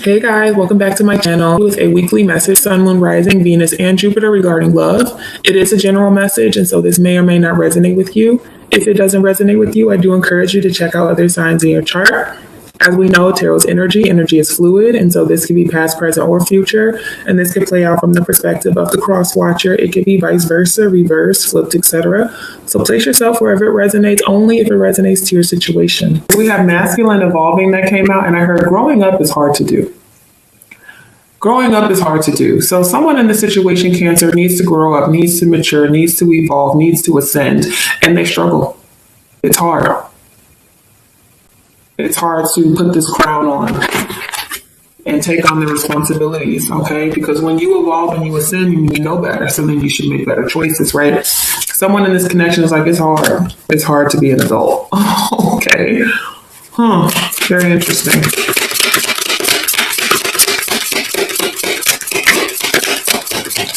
Hey guys, welcome back to my channel with a weekly message, Sun, Moon, Rising, Venus, and Jupiter regarding love. It is a general message, and so this may or may not resonate with you. If it doesn't resonate with you, I do encourage you to check out other signs in your chart. As we know, tarot's energy is fluid, and so this could be past, present, or future, and this could play out from the perspective of the cross watcher. It could be vice versa, reverse, flipped, etc. So place yourself wherever it resonates, only if it resonates to your situation. We have masculine evolving that came out, and I heard growing up is hard to do. Growing up is hard to do. So someone in the situation Cancer needs to grow up, needs to mature, needs to evolve, needs to ascend, and they struggle. It's hard. It's hard to put this crown on and take on the responsibilities, okay? Because when you evolve and you ascend, you know better, so then you should make better choices, right? Someone in this connection is like, it's hard. It's hard to be an adult. Okay. Very interesting.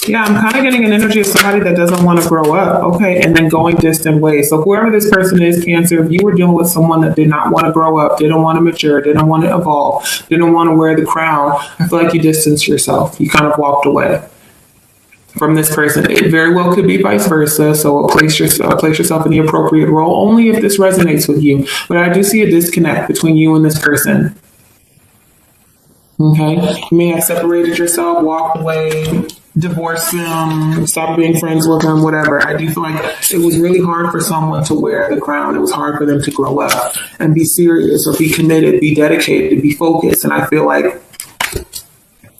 Yeah, I'm kind of getting an energy of somebody that doesn't want to grow up, okay, and then going distant ways. So whoever this person is, Cancer, if you were dealing with someone that did not want to grow up, didn't want to mature, didn't want to evolve, didn't want to wear the crown, I feel like you distanced yourself. You kind of walked away from this person. It very well could be vice versa. So place yourself in the appropriate role, only if this resonates with you. But I do see a disconnect between you and this person. Okay, you may have separated yourself, walked away, divorce them, stop being friends with them, whatever. I do feel like it was really hard for someone to wear the crown. It was hard for them to grow up and be serious or be committed, be dedicated, be focused. And I feel like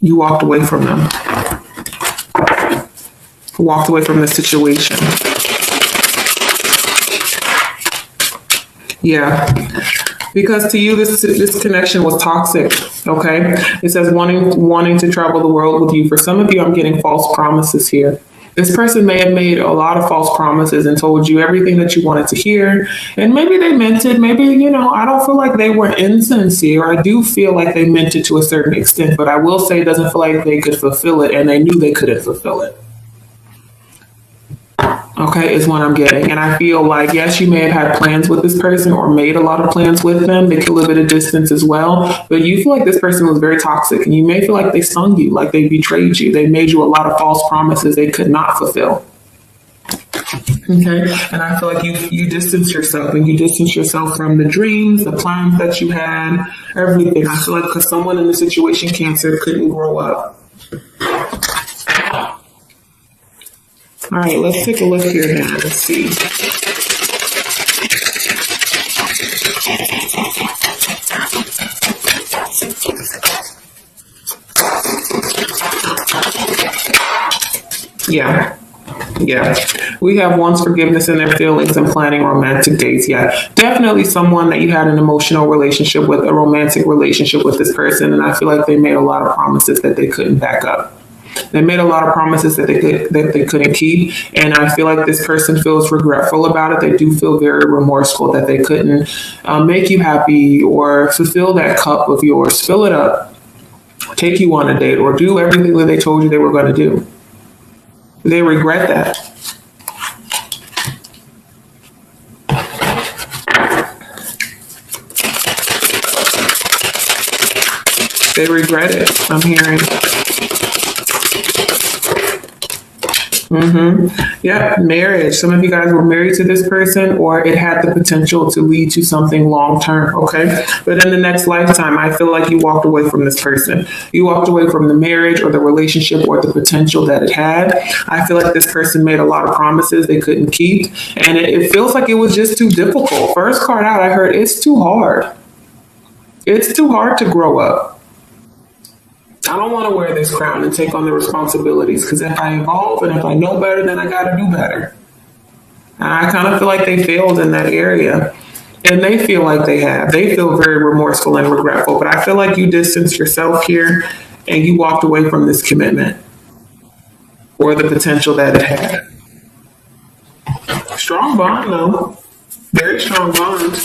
you walked away from them, walked away from the situation. Yeah. Because to you, this connection was toxic, okay? It says wanting to travel the world with you. For some of you, I'm getting false promises here. This person may have made a lot of false promises and told you everything that you wanted to hear. And maybe they meant it. Maybe, I don't feel like they were insincere. I do feel like they meant it to a certain extent. But I will say it doesn't feel like they could fulfill it. And they knew they couldn't fulfill it. Okay, is what I'm getting. And I feel like, yes, you may have had plans with this person or made a lot of plans with them. They could live at a distance as well. But you feel like this person was very toxic and you may feel like they stung you, like they betrayed you. They made you a lot of false promises they could not fulfill. Okay, and I feel like you distance yourself and you distance yourself from the dreams, the plans that you had, everything. I feel like because someone in the situation, Cancer, couldn't grow up. All right, let's take a look here now. Let's see. Yeah. We have one's forgiveness in their feelings and planning romantic dates. Yeah, definitely someone that you had an emotional relationship with, a romantic relationship with this person. And I feel like they made a lot of promises that they couldn't back up. They made a lot of promises that they couldn't keep. And I feel like this person feels regretful about it. They do feel very remorseful that they couldn't make you happy or fulfill that cup of yours, fill it up, take you on a date, or do everything that they told you they were going to do. They regret that. They regret it, I'm hearing. Yeah, marriage. Some of you guys were married to this person, or it had the potential to lead to something long term, okay? But in the next lifetime, I feel like you walked away from this person. You walked away from the marriage or the relationship or the potential that it had. I feel like this person made a lot of promises they couldn't keep, and it feels like it was just too difficult. First card out, I heard it's too hard. It's too hard to grow up. I don't want to wear this crown and take on the responsibilities, because if I evolve and if I know better, then I got to do better. I kind of feel like they failed in that area, and they feel like they have. They feel very remorseful and regretful, but I feel like you distanced yourself here and you walked away from this commitment or the potential that it had. Strong bond, though. Very strong bond.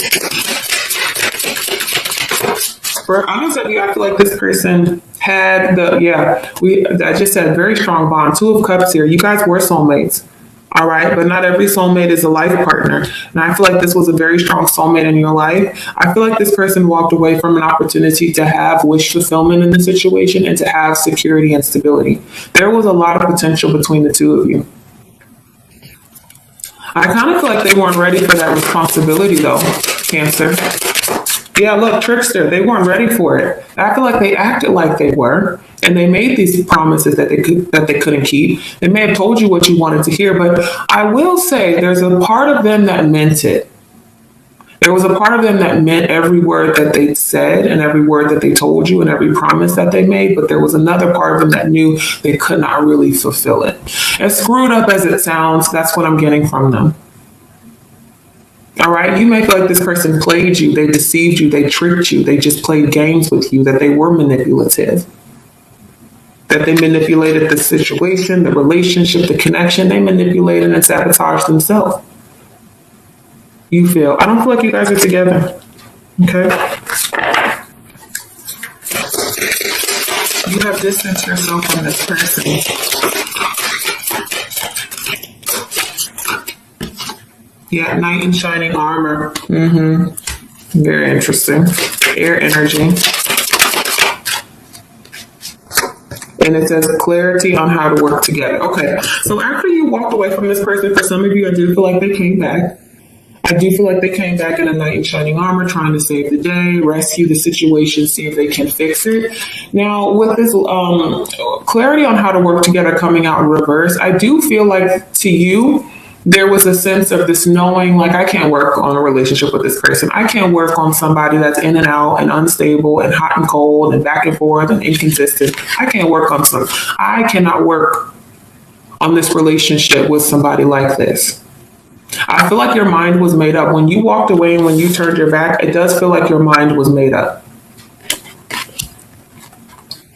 For others of you, I feel like this person had I just said very strong bond. 2 of Cups here. You guys were soulmates. All right, but not every soulmate is a life partner. And I feel like this was a very strong soulmate in your life. I feel like this person walked away from an opportunity to have wish fulfillment in the situation and to have security and stability. There was a lot of potential between the two of you. I kind of feel like they weren't ready for that responsibility though, Cancer. Yeah, look, trickster, they weren't ready for it. I feel like they acted like they were, and they made these promises that they couldn't keep. They may have told you what you wanted to hear, but I will say there's a part of them that meant it. There was a part of them that meant every word that they said and every word that they told you and every promise that they made, but there was another part of them that knew they could not really fulfill it. As screwed up as it sounds, that's what I'm getting from them. All right, you may feel like this person played you, they deceived you, they tricked you, they just played games with you, that they were manipulative, that they manipulated the situation, the relationship, the connection, they manipulated and sabotaged themselves. You feel, I don't feel like you guys are together, okay? You have distanced yourself from this person. Yeah, knight in shining armor. Very interesting. Air energy. And it says clarity on how to work together. Okay, so after you walked away from this person, for some of you, I do feel like they came back. I do feel like they came back in a knight in shining armor, trying to save the day, rescue the situation, see if they can fix it. Now, with this clarity on how to work together coming out in reverse, I do feel like to you, there was a sense of this knowing, like, I can't work on a relationship with this person. I can't work on somebody that's in and out and unstable and hot and cold and back and forth and inconsistent. I can't work on I cannot work on this relationship with somebody like this. I feel like your mind was made up. When you walked away and when you turned your back, it does feel like your mind was made up.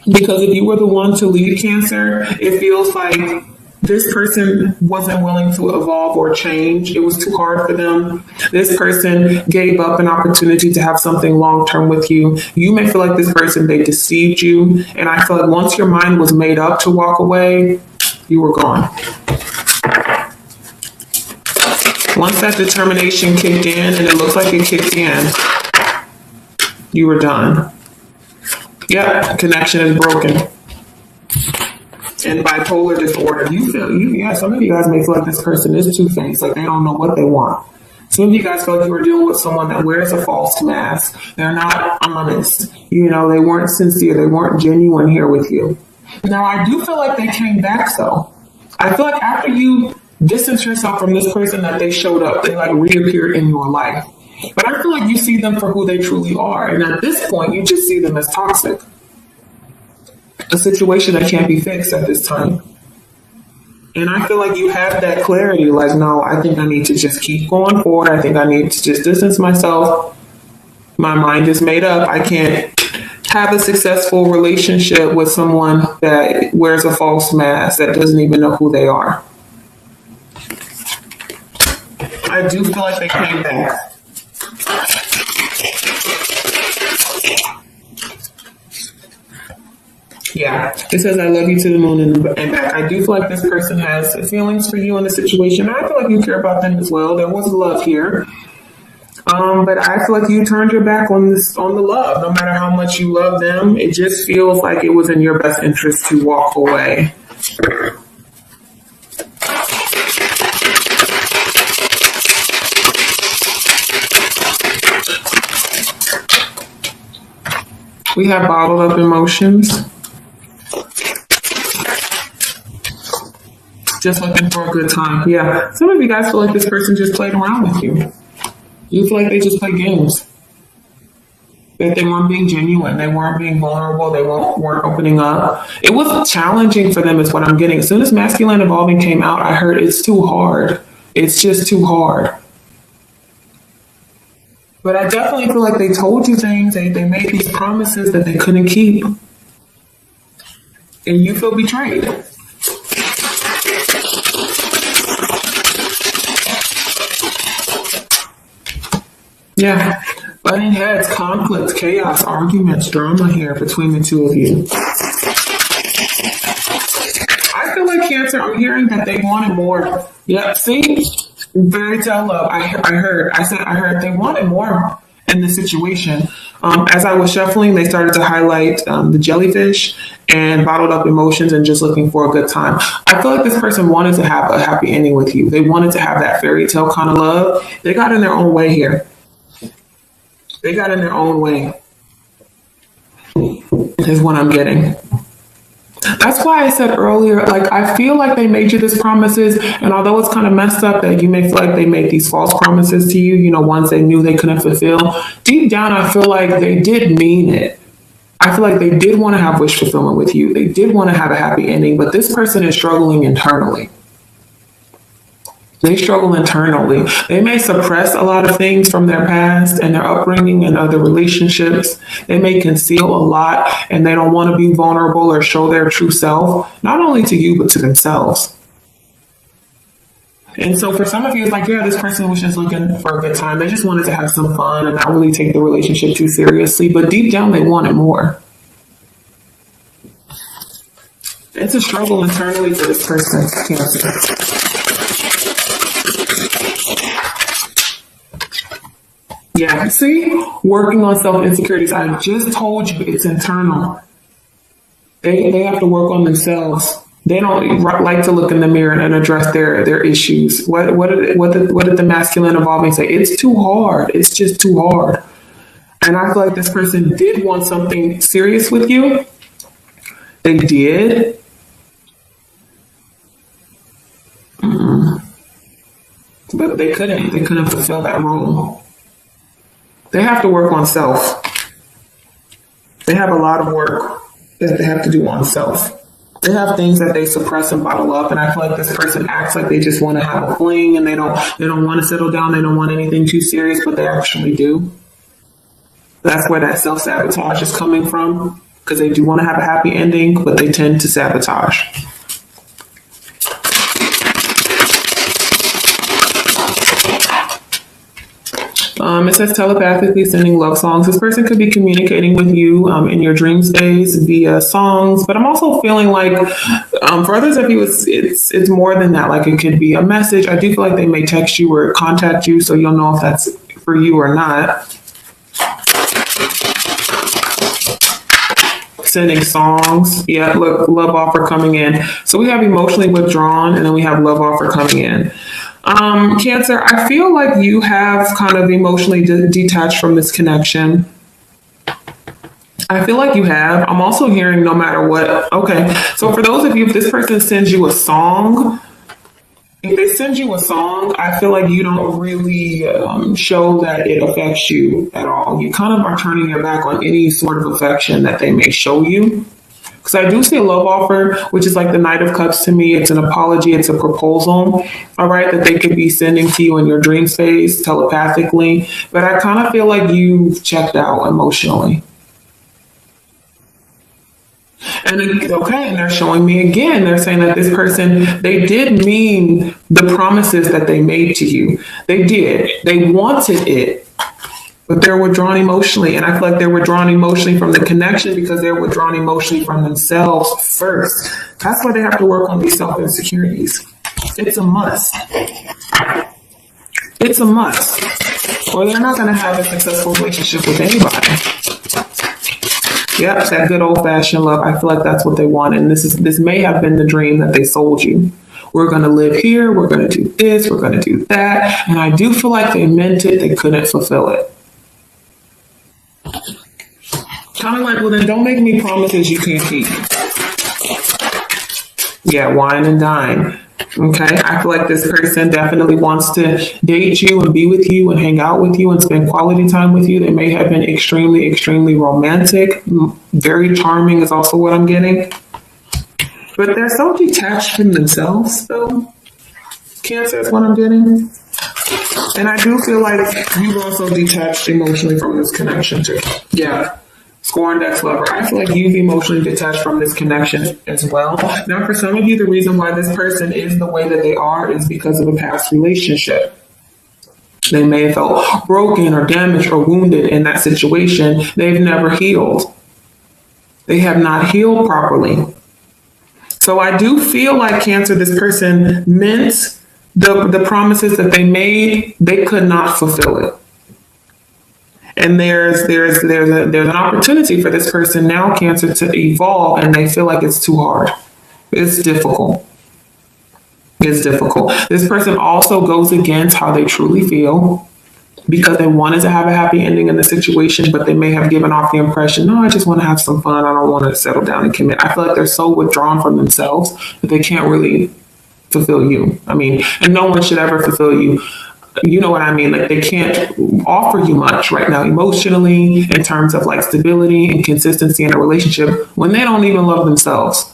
Because if you were the one to lead, Cancer, it feels like this person wasn't willing to evolve or change. It was too hard for them. This person gave up an opportunity to have something long-term with you. You may feel like this person, they deceived you. And I feel like once your mind was made up to walk away, you were gone. Once that determination kicked in, and it looks like it kicked in, you were done. Yep, connection is broken. And bipolar disorder, some of you guys may feel like this person is two-faced, like they don't know what they want. Some of you guys feel like you were dealing with someone that wears a false mask. They're not honest. They weren't sincere. They weren't genuine here with you. Now, I do feel like they came back, though. I feel like after you distance yourself from this person that they showed up, they like reappeared in your life. But I feel like you see them for who they truly are. And at this point, you just see them as toxic. A situation that can't be fixed at this time. And I feel like you have that clarity, like, no, I think I need to just keep going forward. I think I need to just distance myself. My mind is made up. I can't have a successful relationship with someone that wears a false mask, that doesn't even know who they are. I do feel like they came back. Yeah, it says, I love you to the moon and back. I do feel like this person has feelings for you in the situation. I feel like you care about them as well. There was love here. But I feel like you turned your back on the love. No matter how much you love them, it just feels like it was in your best interest to walk away. We have bottled up emotions. Just looking for a good time. Yeah. Some of you guys feel like this person just played around with you. You feel like they just played games. That they weren't being genuine. They weren't being vulnerable. They weren't opening up. It was challenging for them is what I'm getting. As soon as masculine evolving came out, I heard it's too hard. It's just too hard. But I definitely feel like they told you things. They made these promises that they couldn't keep. And you feel betrayed. Yeah. Butting heads, conflict, chaos, arguments, drama here between the two of you. I feel like Cancer, I'm hearing that they wanted more. Yep, see? Fairy tale love. I heard they wanted more in this situation. As I was shuffling, they started to highlight the jellyfish and bottled up emotions and just looking for a good time. I feel like this person wanted to have a happy ending with you. They wanted to have that fairy tale kind of love. They got in their own way here. They got in their own way, is what I'm getting. That's why I said earlier, like, I feel like they made you these promises, and although it's kind of messed up that you may feel like they made these false promises to you, ones they knew they couldn't fulfill, deep down, I feel like they did mean it. I feel like they did want to have wish fulfillment with you. They did want to have a happy ending, but this person is struggling internally. They struggle internally. They may suppress a lot of things from their past and their upbringing and other relationships. They may conceal a lot and they don't want to be vulnerable or show their true self, not only to you, but to themselves. And so for some of you, it's like, yeah, this person was just looking for a good time. They just wanted to have some fun and not really take the relationship too seriously. But deep down, they wanted more. It's a struggle internally for this person, Cancer. Yeah, see, working on self-insecurities. I just told you it's internal. They have to work on themselves. They don't like to look in the mirror and address their issues. What did the masculine evolving say? It's too hard. It's just too hard. And I feel like this person did want something serious with you. They did. But they couldn't. They couldn't fulfill that role. They have to work on self. They have a lot of work that they have to do on self. They have things that they suppress and bottle up, and I feel like this person acts like they just want to have a fling and they don't want to settle down. They don't want anything too serious, but they actually do. That's where that self-sabotage is coming from, because they do want to have a happy ending, but they tend to sabotage. It says telepathically sending love songs. This person could be communicating with you in your dream space via songs, but I'm also feeling like for others of you, it's more than that. Like, it could be a message. I do feel like they may text you or contact you, so you'll know if that's for you or not. Sending songs. Yeah, look, love offer coming in. So we have emotionally withdrawn, and then we have love offer coming in. Cancer, I feel like you have kind of emotionally detached from this connection. I feel like you have. I'm also hearing no matter what. Okay. So for those of you, if this person sends you a song, if they send you a song, I feel like you don't really show that it affects you at all. You kind of are turning your back on any sort of affection that they may show you. Because I do see a love offer, which is like the Knight of Cups to me. It's an apology. It's a proposal, all right, that they could be sending to you in your dream space telepathically. But I kind of feel like you've checked out emotionally. And and they're showing me again. They're saying that this person, they did mean the promises that they made to you. They did. They wanted it. But they're withdrawn emotionally. And I feel like they're withdrawn emotionally from the connection because they're withdrawn emotionally from themselves first. That's why they have to work on these self-insecurities. It's a must. It's a must. Or they're not going to have a successful relationship with anybody. Yep, that good old-fashioned love. I feel like that's what they want. And this may have been the dream that they sold you. We're going to live here. We're going to do this. We're going to do that. And I do feel like they meant it. They couldn't fulfill it. Kind of like, well, then don't make me promises you can't keep. Yeah, wine and dine. Okay, I feel like this person definitely wants to date you and be with you and hang out with you and spend quality time with you. They may have been extremely, extremely romantic. Very charming is also what I'm getting. But they're so detached from themselves, though. Cancer is what I'm getting. And I do feel like you've also detached emotionally from this connection too. Yeah. Scorn Dex Lover. I feel like you've emotionally detached from this connection as well. Now, for some of you, the reason why this person is the way that they are is because of a past relationship. They may have felt broken or damaged or wounded in that situation. They've never healed. They have not healed properly. So I do feel like Cancer, this person meant the promises that they made, they could not fulfill it. And there's an opportunity for this person now, Cancer, to evolve, and they feel like it's too hard. It's difficult. It's difficult. This person also goes against how they truly feel because they wanted to have a happy ending in the situation, but they may have given off the impression, no, I just want to have some fun. I don't want to settle down and commit. I feel like they're so withdrawn from themselves that they can't really fulfill you. I mean, and no one should ever fulfill you. You know what I mean? Like, they can't offer you much right now emotionally in terms of like stability and consistency in a relationship when they don't even love themselves.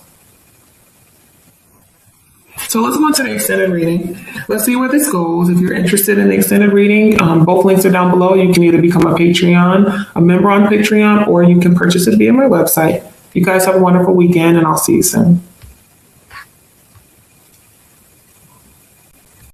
So let's go into the extended reading. Let's see where this goes. If you're interested in the extended reading, both links are down below. You can either become a member on Patreon, or you can purchase it via my website. You guys have a wonderful weekend, and I'll see you soon.